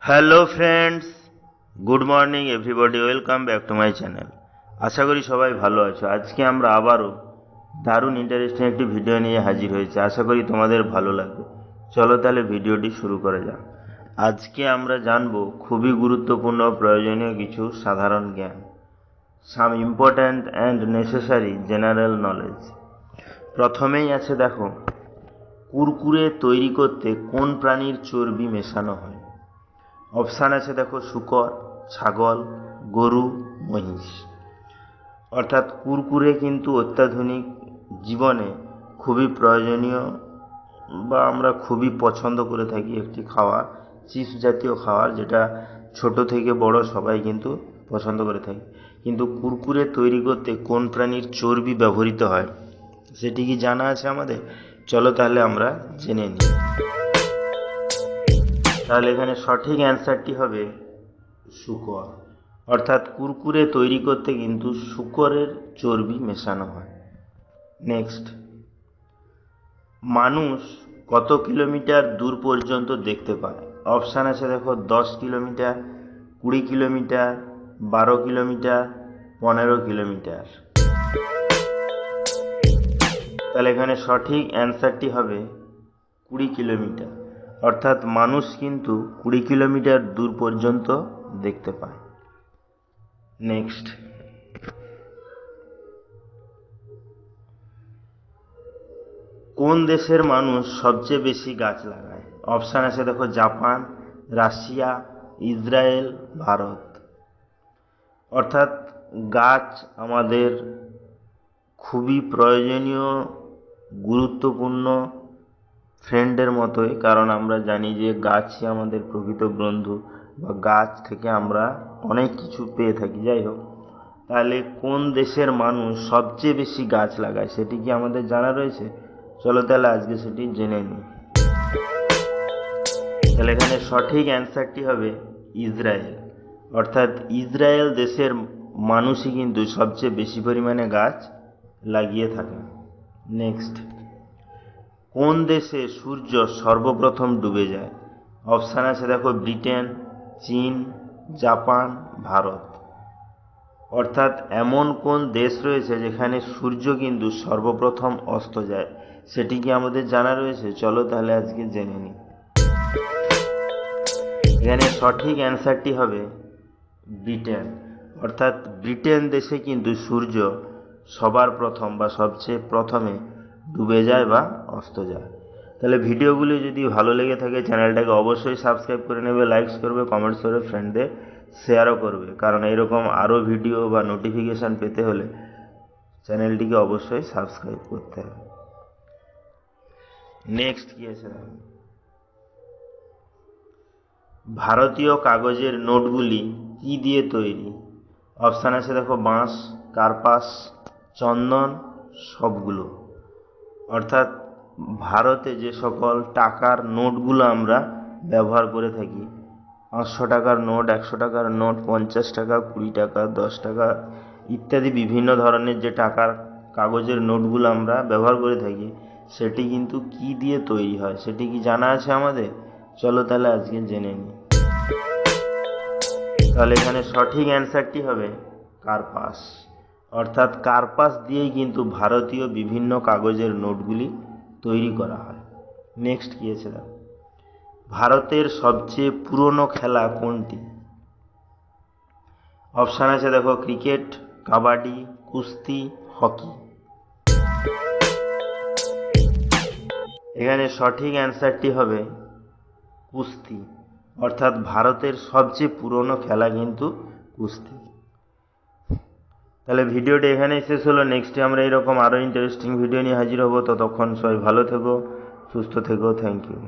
Hello friends, good morning everybody, welcome back to my channel. আশা করি সবাই ভালো আছো। আজকে আমরা আবারও দারুণ ইন্টারেস্টিং একটি ভিডিও নিয়ে হাজির হয়েছি। আশা করি তোমাদের ভালো লাগবে। চলো তাহলে ভিডিওটি শুরু করা যাক। আজকে আমরা জানবো খুবই গুরুত্বপূর্ণ প্রয়োজনীয় কিছু সাধারণ জ্ঞান, some important and necessary general knowledge. প্রথমেই আছে দেখো, কুরকুরে তৈরি করতে কোন প্রাণীর চর্বি মেশানো হয়? অপশান আছে দেখো, শূকর, ছাগল, গরু, মহিষ। অর্থাৎ কুরকুরে কিন্তু অত্যাধুনিক জীবনে খুবই প্রয়োজনীয় বা আমরা খুবই পছন্দ করে থাকি একটি খাবার, চিপস জাতীয় খাবার, যেটা ছোট থেকে বড় সবাই কিন্তু পছন্দ করে থাকি। কিন্তু কুরকুরে তৈরি করতে কোন প্রাণীর চর্বি ব্যবহৃত হয় সেটি কি জানা আছে আমাদের? চলো তাহলে আমরা জেনে নিই। তাহলে এখানে সঠিক অ্যান্সারটি হবে শূকর। অর্থাৎ কুরকুরে তৈরি করতে কিন্তু শূকরের চর্বি মেশানো হয়। নেক্সট, মানুষ কত কিলোমিটার দূর পর্যন্ত দেখতে পায়? অপশান আছে দেখো, 10 কিলোমিটার, 20 কিলোমিটার, 12 কিলোমিটার, 15 কিলোমিটার। তাহলে এখানে সঠিক অ্যান্সারটি হবে 20 কিলোমিটার। অর্থাৎ মানুষ কিন্তু 20 কিলোমিটার দূর পর্যন্ত দেখতে পায়। নেক্সট, কোন দেশের মানুষ সবচেয়ে বেশি গাছ লাগায়? অপশান আছে দেখো, জাপান, রাশিয়া, ইসরায়েল, ভারত। অর্থাৎ গাছ আমাদের খুবই প্রয়োজনীয়, গুরুত্বপূর্ণ ফ্রেন্ডের মতোই, কারণ আমরা জানি যে গাছই আমাদের প্রকৃত বন্ধু, বা গাছ থেকে আমরা অনেক কিছু পেয়ে থাকি। যাই হোক, তাহলে কোন দেশের মানুষ সবচেয়ে বেশি গাছ লাগায় সেটি কি আমাদের জানা রয়েছে? চলো তাহলে আজকে সেটি জেনে নিই। তাহলে এখানে সঠিক অ্যান্সারটি হবে ইসরায়েল। অর্থাৎ ইসরায়েল দেশের মানুষই কিন্তু সবচেয়ে বেশি পরিমাণে গাছ লাগিয়ে থাকে। নেক্সট, কোন দেশে সূর্য সর্বপ্রথম ডুবে যায়? অপশান আছে দেখো, ব্রিটেন, চীন, জাপান, ভারত। অর্থাৎ এমন কোন দেশ রয়েছে যেখানে সূর্য কিন্তু সর্বপ্রথম অস্ত যায়, সেটি কি আমাদের জানা রয়েছে? চলো তাহলে আজকে জেনে নিই। এখানে সঠিক অ্যান্সারটি হবে ব্রিটেন। অর্থাৎ ব্রিটেন দেশে কিন্তু সূর্য সবার প্রথম বা সবচেয়ে প্রথমে ডুবে যায় বা অস্ত যায়। তাহলে ভিডিওগুলি যদি ভালো লেগে থাকে চ্যানেলটাকে অবশ্যই সাবস্ক্রাইব করে নেবে, লাইকস করবে, কমেন্টস করবে, ফ্রেন্ডদের শেয়ারও করবে, কারণ এরকম আরও ভিডিও বা নোটিফিকেশান পেতে হলে চ্যানেলটিকে অবশ্যই সাবস্ক্রাইব করতে হবে। নেক্সট কি আছে? ভারতীয় কাগজের নোটগুলি কি দিয়ে তৈরি? অপশান আছে দেখো, বাঁশ, কার্পাস, চন্দন, সবগুলো। অর্থাৎ ভারতে যে সকল টাকার নোটগুলো আমরা ব্যবহার করে থাকি, 500 টাকার নোট, 100 টাকার নোট, 50 টাকা, 20 টাকা, 10 টাকা ইত্যাদি বিভিন্ন ধরনের যে টাকার কাগজের নোটগুলো আমরা ব্যবহার করে থাকি, সেটি কিন্তু কি দিয়ে তৈরি হয় সেটি কি জানা আছে আমাদের? চলো তাহলে আজকে জেনে নিই। তাহলে এখানে সঠিক অ্যান্সারটি হবে কার্পাস। অর্থাৎ কার্পাস দিয়েই কিন্তু ভারতীয় বিভিন্ন কাগজের নোটগুলি তৈরি করা হয়। নেক্সট কি আছে? ভারতের সবচেয়ে পুরনো খেলা কোনটি? অপশান আছে দেখো, ক্রিকেট, কাবাডি, কুস্তি, হকি। এখানে সঠিক অ্যান্সারটি হবে কুস্তি। অর্থাৎ ভারতের সবচেয়ে পুরনো খেলা কিন্তু কুস্তি। তাহলে ভিডিওটি এখানেই শেষ হলো। নেক্সটে আমরা এরকম আরও ইন্টারেস্টিং ভিডিও নিয়ে হাজির হব। ততক্ষণ সবাই ভালো থেকো, সুস্থ থেকো। Thank you.